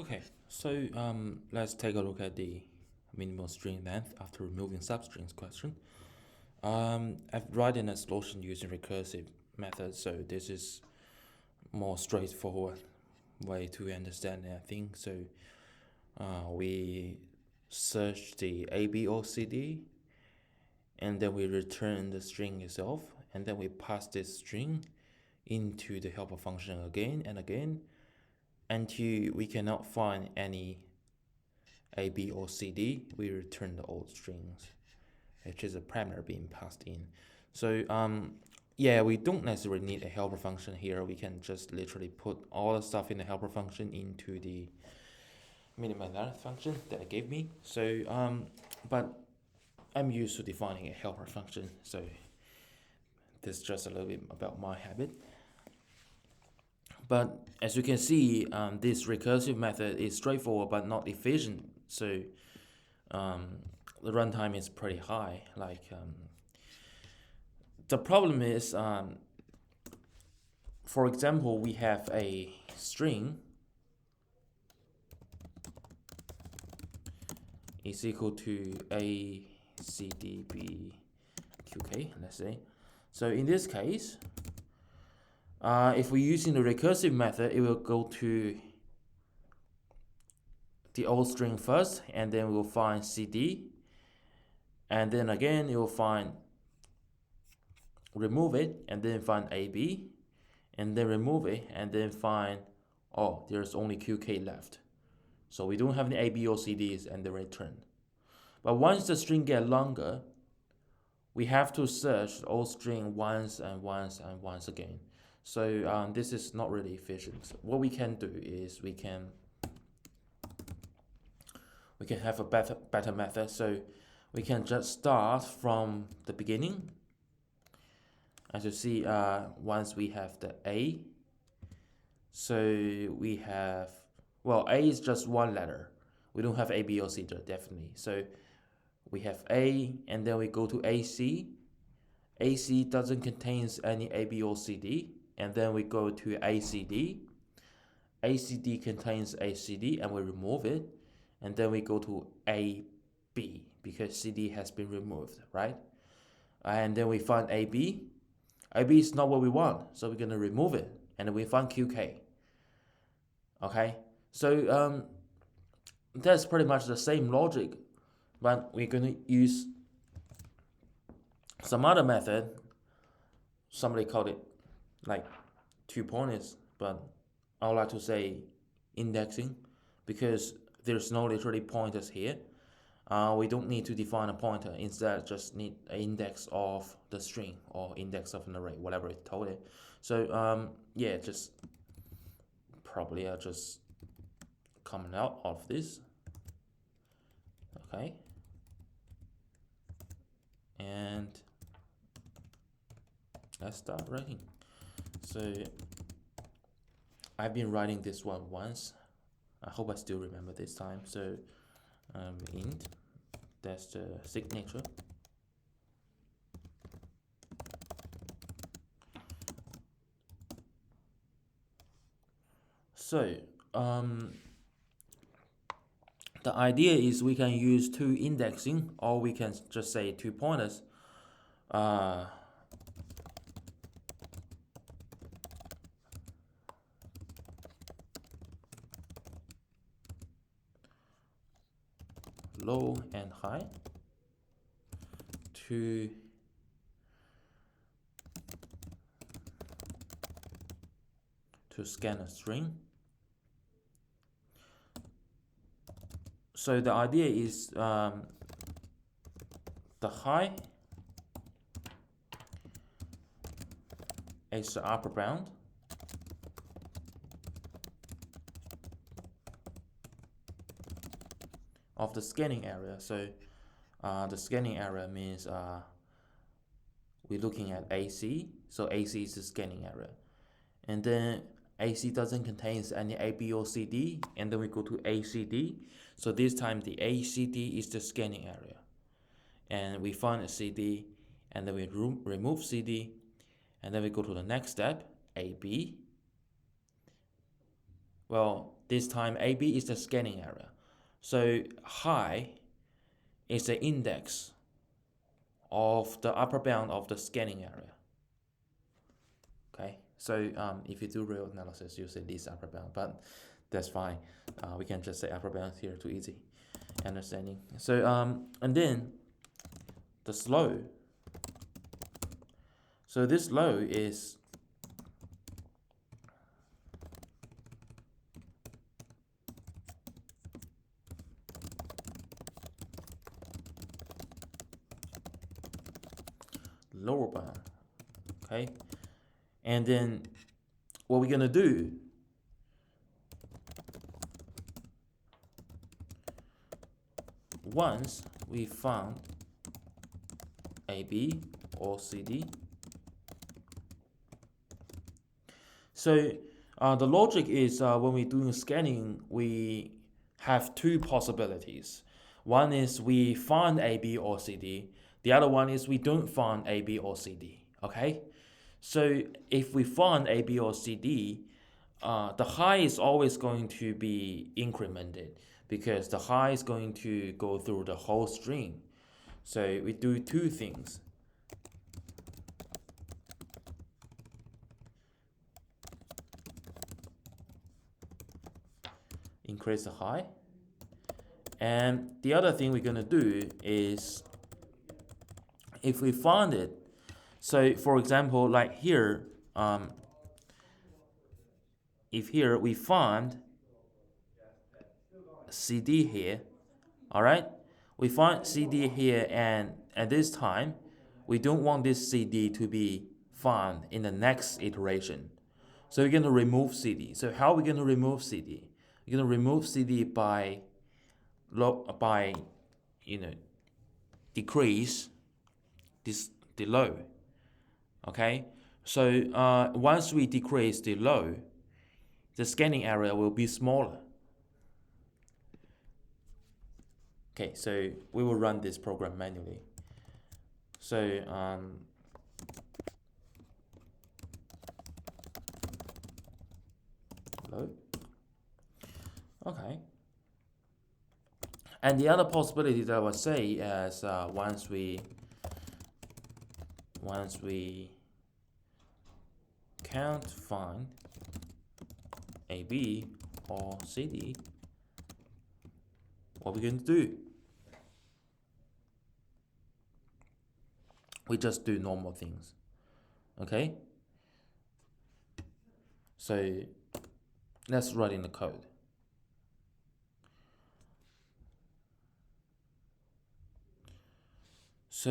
Okay, so let's take a look at the minimal string length after removing substrings question. I've written a solution using recursive method, so this is more straightforward way to understand it, I think. So we search the A, B, or C, D, and then we return the string itself, and then we pass this string into the helper function again and again until we cannot find any A, B, or C, D. We return the old strings, which is a parameter being passed in. So yeah, we don't necessarily need a helper function here. We can just literally put all the stuff in the helper function into the minimum length function that it gave me. So but I'm used to defining a helper function, so this is just a little bit about my habit. But as you can see, this recursive method is straightforward but not efficient. So the runtime is pretty high. The problem is, for example, we have a string is equal to A, C, D, B, Q, K, let's say. So in this case, if we're using the recursive method, it will go to the old string first, and then we'll find CD, and then again it will find, remove it, and then find AB, and then remove it, and then find, oh, there's only QK left. So we don't have any AB or CDs, and then return. But once the string gets longer, we have to search the old string once and once and once again. So this is not really efficient. What we can do is we can have a better method. So we can just start from the beginning. As you see, once we have the A, so we have, well, A is just one letter. We don't have A, B, or C definitely. So we have A, and then we go to AC. AC doesn't contain any A, B, or CD. And then we go to ACD. ACD contains ACD, and we remove it. And then we go to AB, because CD has been removed, right? And then we find AB. AB is not what we want, so we're going to remove it. And then we find QK. Okay? So that's pretty much the same logic, but we're going to use some other method. Somebody called it like 2 pointers, but I would like to say indexing, because there's no literally pointers here. We don't need to define a pointer. Instead, just need an index of the string or index of an array, whatever it told it. So yeah, just probably I'll just comment out of this. Okay, and let's start writing. So I've been writing this one once. I hope I still remember this time. So int, that's the signature. So the idea is we can use 2 indexing, or we can just say 2 pointers. Low and high to scan a string. So the idea is the high is the upper bound, of the scanning area. So the scanning area means we're looking at AC. So AC is the scanning area, and then AC doesn't contain any A, B, or CD, and then we go to ACD. So this time the ACD is the scanning area, and we find a CD, and then we remove CD, and then we go to the next step, AB. Well, this time AB is the scanning area. So high is the index of the upper bound of the scanning area. Okay, so if you do real analysis, you say this upper bound, but that's fine. We can just say upper bound here, too easy understanding. So and then the slow. So this low is lower bound. Okay, and then what we're gonna do, once we found AB or CD, so the logic is when we're doing scanning, we have two possibilities. One is we find AB or CD. The other one is we don't find AB or CD. Okay, so if we find AB or CD, the high is always going to be incremented because the high is going to go through the whole string. So we do two things. Increase the high. And the other thing we're going to do is, if we find it, so for example, like here, if here we find CD here, all right, we find CD here, and at this time we don't want this CD to be found in the next iteration, so we're going to remove CD. So how are we going to remove CD? We're going to remove CD by decrease the low. Okay, so once we decrease the low, the scanning area will be smaller. Okay, so we will run this program manually. So low. Okay. And the other possibility that I would say is once we can't find AB or CD, what we're going to do? We just do normal things. Okay? So let's write in the code. So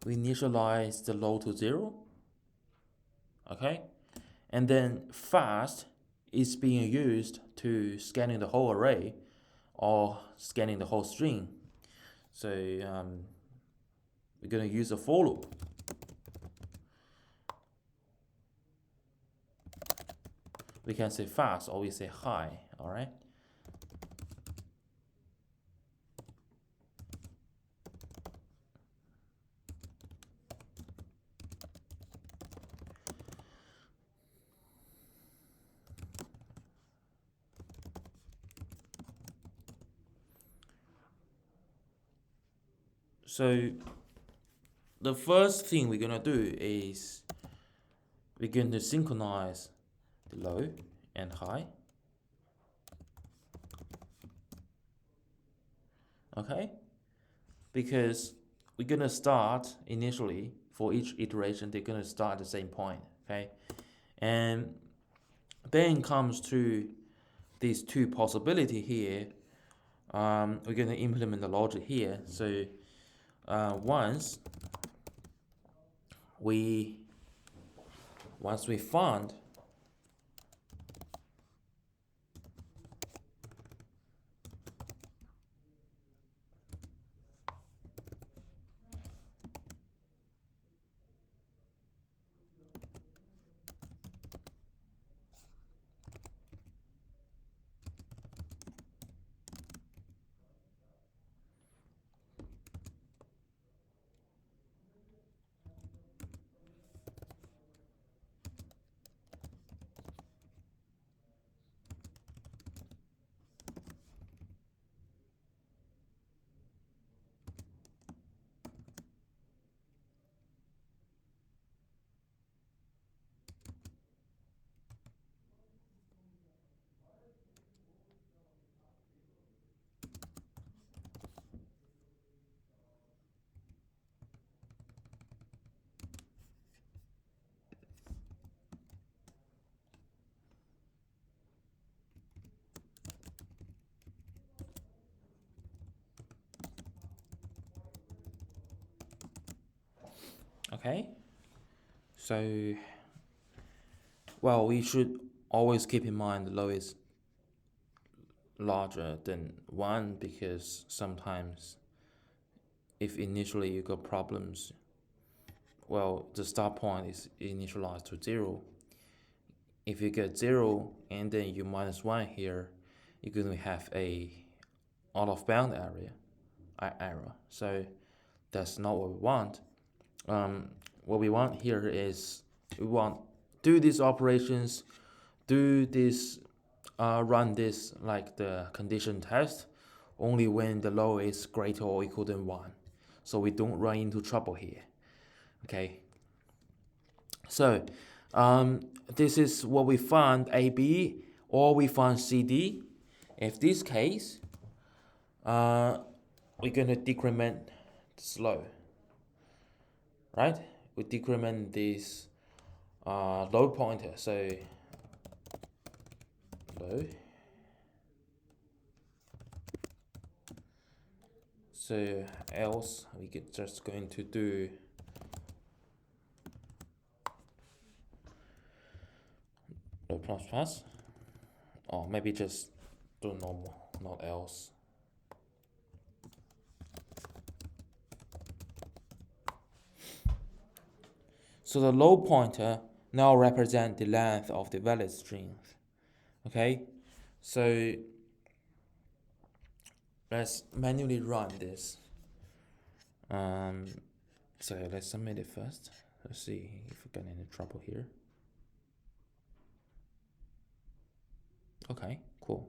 we initialize the low to 0. Okay? And then fast is being used to scanning the whole array or scanning the whole string. So we're going to use a for loop. We can say fast or we say high, all right? So the first thing we're going to do is we're going to synchronize the low and high. Okay? Because we're going to start initially, for each iteration, they're going to start at the same point. Okay? And then comes to these two possibility here. We're going to implement the logic here. So once we find Okay, so well, we should always keep in mind the low is larger than 1 because sometimes if initially you got problems, well, the start point is initialized to 0. If you get 0 and then you minus 1 here, you're going to have a out of bound error. So that's not what we want. What we want here is we want do these operations, do this, run this like the condition test only when the low is greater or equal than 1. So we don't run into trouble here. Okay. So this is what we found AB or we found CD. If this case, we're going to decrement the slope, right? We decrement this load pointer, so low. So else we get just going to do low plus plus, or maybe just do normal, not else. So the load pointer now represents the length of the valid string. Okay, so let's manually run this. So let's submit it first. Let's see if we get any trouble here. Okay, cool.